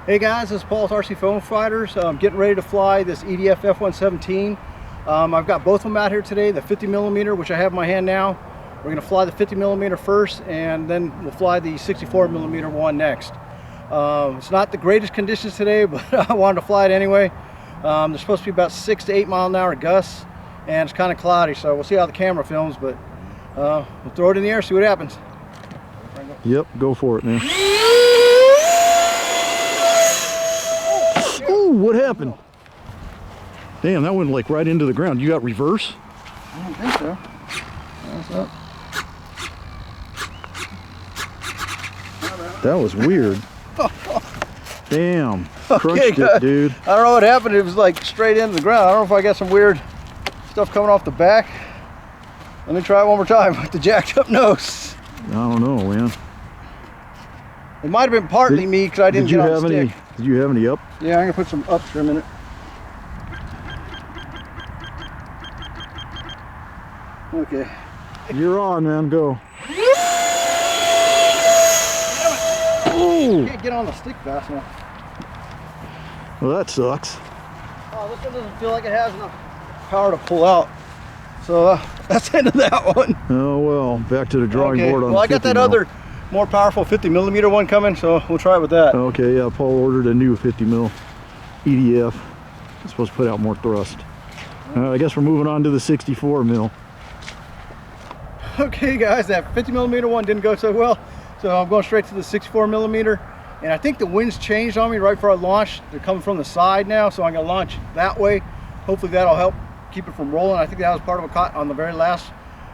Hey guys, this is Paul with RC Foam Fighters. I'm getting ready to fly this EDF FF-117. I've got both of them out here today, the 50mm, which I have in my hand now. We're going to fly the 50mm first, and then we'll fly the 64mm one next. It's not the greatest conditions today, but I wanted to fly it anyway. There's supposed to be about 6 to 8 mile an hour gusts, and it's kind of cloudy, so we'll see how the camera films, but we'll throw it in the air, see what happens. Yep, go for it, man. Ooh, what happened? Damn, that went like right into the ground. You got reverse? I don't think so. That's up. That was weird. Damn, crunched Okay, it, dude. I don't know what happened. It was like straight into the ground. I don't know if I got some weird stuff coming off the back. Let me try it one more time with the jacked up nose. I don't know, man. It might have been partly me because I didn't get on the stick. Did you have any up? Yeah, I'm gonna put some ups for a minute. Okay. You're on, man. Go. Ooh. Can't get on the stick fast enough. Well, that sucks. Oh, this one doesn't feel like it has enough power to pull out. So that's the end of that one. Oh well, back to the drawing board on well, I got that other more powerful 50mm one coming, so we'll try it with that. Okay, yeah, Paul ordered a new 50mm EDF. It's supposed to put out more thrust. I guess we're moving on to the 64mm. Okay guys, that 50mm one didn't go so well, so I'm going straight to the 64mm, and I think the wind's changed on me right before I launched. They're coming from the side now, so I'm going to launch that way. Hopefully that'll help keep it from rolling. I think that was part of a cut on the very last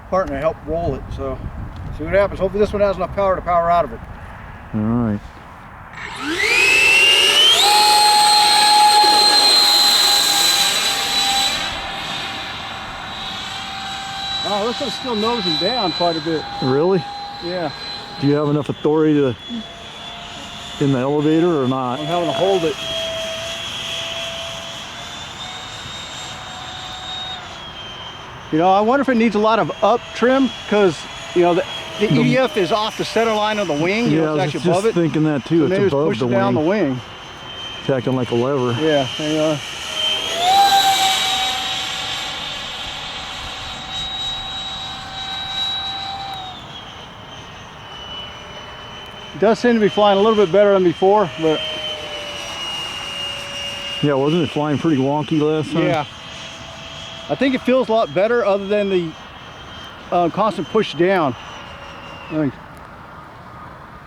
part, and I helped roll it, so see what happens. Hopefully this one has enough power to power out of it. All right. Oh, looks like it's still nosing down quite a bit. Really? Yeah. Do you have enough authority to in the elevator or not? I'm having to hold it. You know, I wonder if it needs a lot of up trim, because, you know, the EDF is off the center line of the wing. Yeah, You know, I was it's actually above it. thinking that too. So It's above push the it down wing. the wing. It's acting like a lever. Yeah, there you are. It does seem to be flying a little bit better than before, but Yeah, wasn't it flying pretty wonky last time? yeah. I think it feels a lot better other than the constant push down.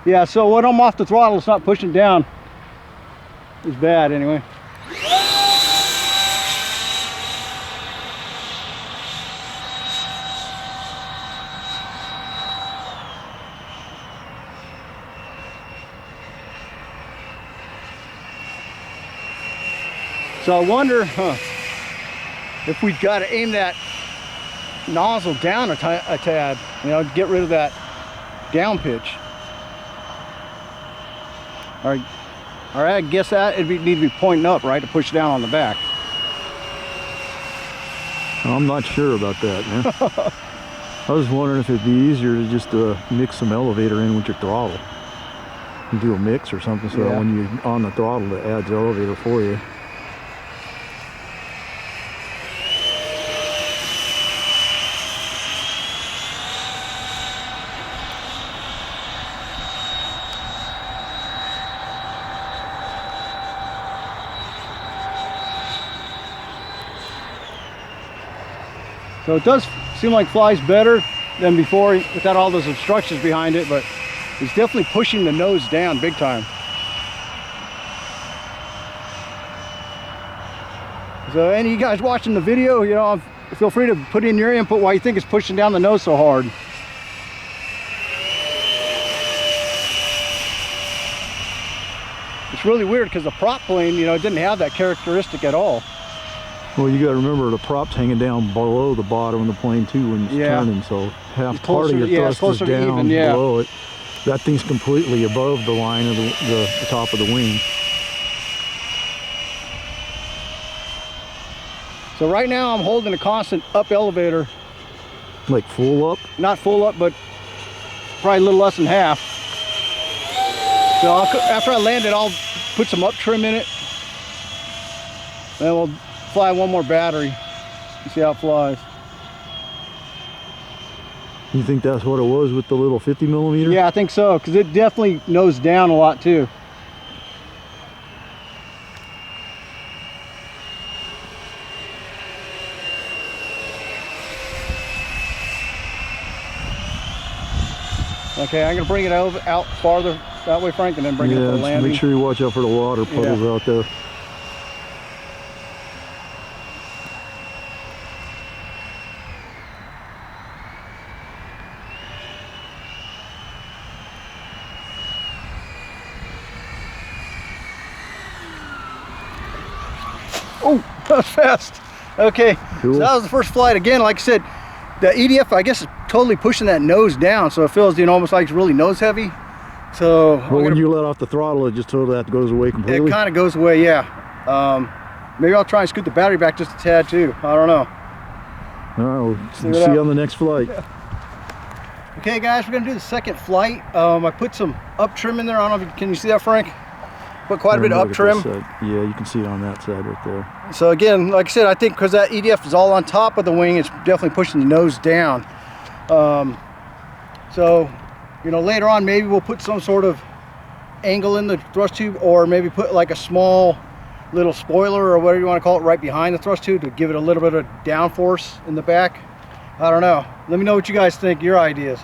Yeah, so when I'm off the throttle, it's not pushing down. It's bad anyway. So I wonder if we've got to aim that nozzle down a tad, you know, get rid of that down pitch. Or I guess that it'd need to be pointing up, right, to push down on the back. I'm not sure about that, man. I was wondering if it'd be easier to just mix some elevator in with your throttle. And do a mix or something, so that when you're on the throttle, it adds elevator for you. So it does seem like flies better than before without all those obstructions behind it, but it's definitely pushing the nose down big time. So any of you guys watching the video, you know, feel free to put in your input why you think it's pushing down the nose so hard. It's really weird because the prop plane, you know, didn't have that characteristic at all. Well, you got to remember the prop's hanging down below the bottom of the plane too when it's turning, so half part of your thrust is down below it. That thing's completely above the line of the top of the wing. So right now I'm holding a constant up elevator. Like full up? Not full up, but probably a little less than half. So after I land it, I'll put some up trim in it. Then we'll fly one more battery and see how it flies. You think that's what it was with the little 50 millimeter? Yeah, I think so, because it definitely nosed down a lot too. Okay, I'm gonna bring it out farther that way, Frank, and then bring it up to the landing. Make sure you watch out for the water puddles out there. Oh, that was fast. Okay, cool. So that was the first flight. Again, like I said, the EDF, I guess, is totally pushing that nose down, so it feels, you know, almost like it's really nose heavy. So well, when you let off the throttle, it just totally that goes away completely. It kind of goes away, yeah. Maybe I'll try and scoot the battery back just a tad too. I don't know. All right, we'll see you on the next flight. Yeah. Okay, guys, we're gonna do the second flight. I put some up trim in there. I don't know if can you see that, Frank? Put quite a bit of up trim. Yeah, you can see it on that side right there. So again, like I said, I think because that EDF is all on top of the wing, it's definitely pushing the nose down. So, you know, later on, maybe we'll put some sort of angle in the thrust tube, or maybe put like a small little spoiler or whatever you want to call it right behind the thrust tube to give it a little bit of downforce in the back. I don't know. Let me know what you guys think, your ideas.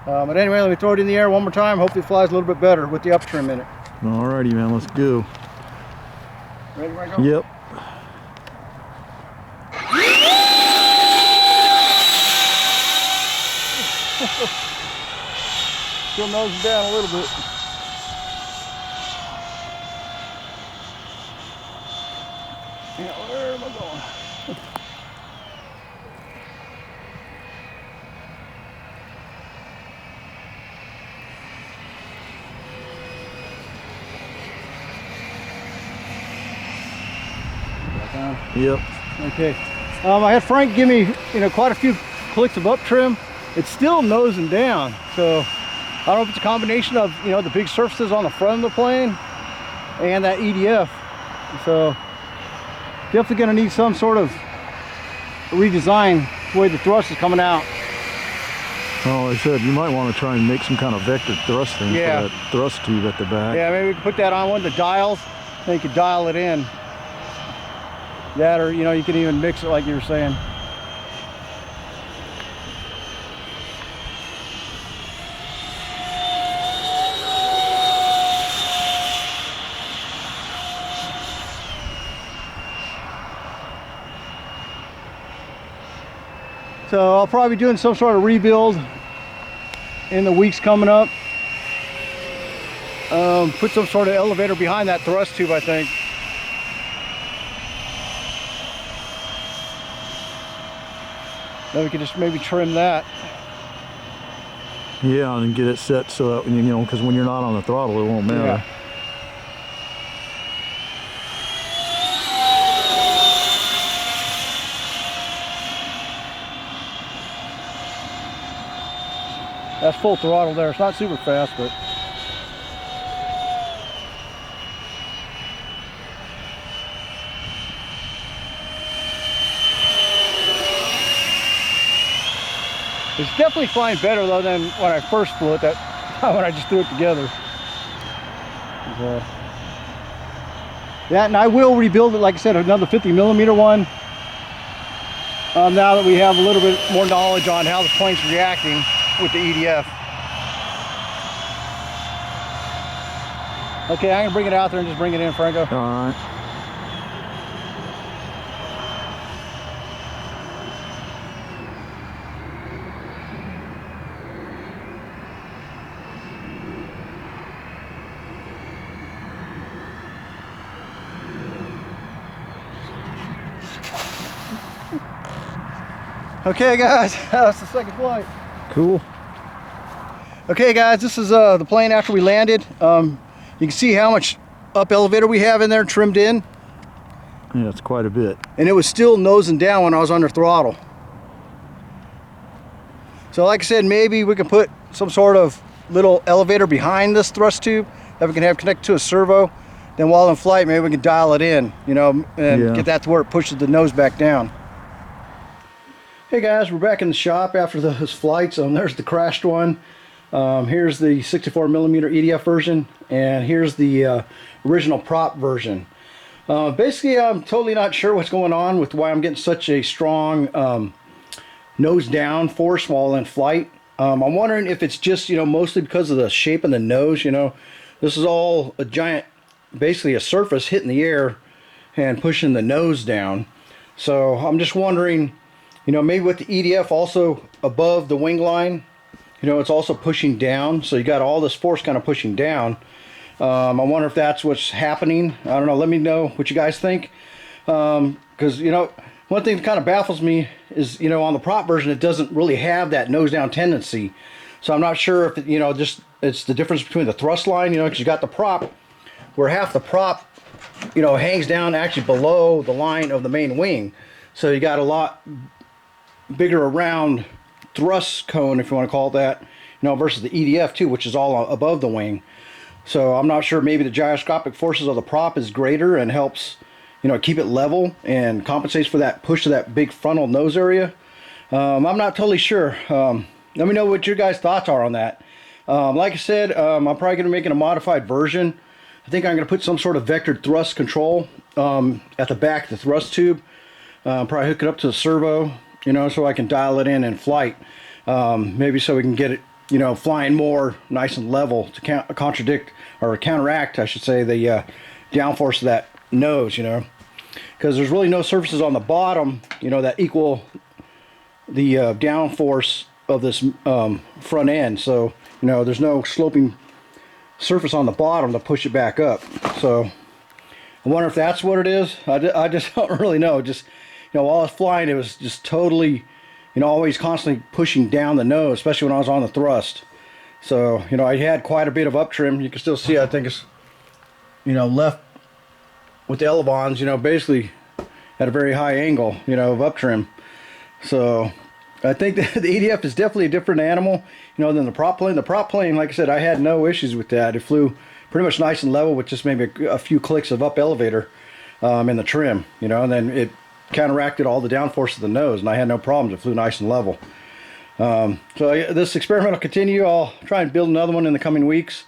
But anyway, let me throw it in the air one more time. Hopefully it flies a little bit better with the up trim in it. Alrighty, man, let's go. Ready, where I go? Yep. Still nosing down a little bit. Yeah, where am I going? Yep. Okay. I had Frank give me, you know, quite a few clicks of up trim. It's still nosing down, so I don't know if it's a combination of, you know, the big surfaces on the front of the plane and that EDF. So definitely going to need some sort of redesign the way the thrust is coming out. Oh, I said you might want to try and make some kind of vector thrust thing for that thrust tube at the back. Yeah, maybe we can put that on one of the dials, then you could dial it in. That, or, you know, you can even mix it like you were saying. So I'll probably be doing some sort of rebuild in the weeks coming up. Put some sort of elevator behind that thrust tube, I think. Then we could just maybe trim that. Yeah, and get it set so that, you know, because when you're not on the throttle, it won't matter. Yeah. That's full throttle there. It's not super fast, but it's definitely flying better though than when I first flew it. That when I just threw it together. So, yeah, and I will rebuild it. Like I said, another 50 millimeter one. Now that we have a little bit more knowledge on how the plane's reacting with the EDF. Okay, I'm gonna bring it out there and just bring it in, Franco. All right. Okay, guys, that's the second flight. Cool. Okay, guys, this is the plane after we landed. You can see how much up elevator we have in there trimmed in. Yeah, it's quite a bit. And it was still nosing down when I was under throttle. So like I said, maybe we can put some sort of little elevator behind this thrust tube that we can have connected to a servo. then while in flight, maybe we can dial it in, you know, and Yeah. get that to where it pushes the nose back down. Hey guys, we're back in the shop after those flights. There's the crashed one. Here's the 64mm EDF version, and here's the original prop version. Basically, I'm totally not sure what's going on with why I'm getting such a strong nose down force while in flight. I'm wondering if it's just, you know, mostly because of the shape of the nose. You know, this is all a giant, basically a surface hitting the air and pushing the nose down. So I'm just wondering, you know, maybe with the EDF also above the wing line, you know, it's also pushing down. So you got all this force kind of pushing down. I wonder if that's what's happening. I don't know. Let me know what you guys think. Because, you know, one thing that kind of baffles me is, you know, on the prop version, it doesn't really have that nose down tendency. So I'm not sure if, you know, just it's the difference between the thrust line, you know, because you got the prop where half the prop, you know, hangs down actually below the line of the main wing. So you got a lot bigger around thrust cone, if you want to call it that, you know, versus the EDF too, which is all above the wing. So I'm not sure, maybe the gyroscopic forces of the prop is greater and helps, you know, keep it level and compensates for that push to that big frontal nose area. I'm not totally sure. Let me know what your guys' thoughts are on that. Like I said, I'm probably going to make it a modified version. I think I'm going to put some sort of vectored thrust control at the back of the thrust tube. Probably hook it up to the servo, you know, so I can dial it in flight. Maybe so we can get it, you know, flying more nice and level to counteract, I should say, the downforce of that nose, you know, because there's really no surfaces on the bottom, you know, that equal the downforce of this front end. So, you know, there's no sloping surface on the bottom to push it back up. So I wonder if that's what it is. I just don't really know. Just, you know, while I was flying, it was just totally, you know, always constantly pushing down the nose, especially when I was on the thrust. So, you know, I had quite a bit of up trim. You can still see, I think it's, you know, left with the elevons, you know, basically at a very high angle, you know, of up trim. So I think that the EDF is definitely a different animal, you know, than the prop plane. The prop plane, like I said, I had no issues with that. It flew pretty much nice and level with just maybe a few clicks of up elevator in the trim, you know, and then it counteracted all the downforce of the nose, and I had no problems. It flew nice and level. So this experiment will continue. I'll try and build another one in the coming weeks,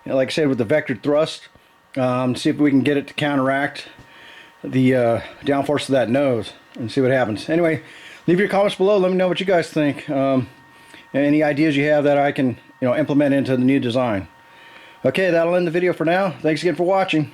you know, like I said, with the vectored thrust. See if we can get it to counteract the downforce of that nose and see what happens. Anyway, leave your comments below. Let me know what you guys think. Any ideas you have that I can, you know, implement into the new design. Okay, that'll end the video for now. Thanks again for watching.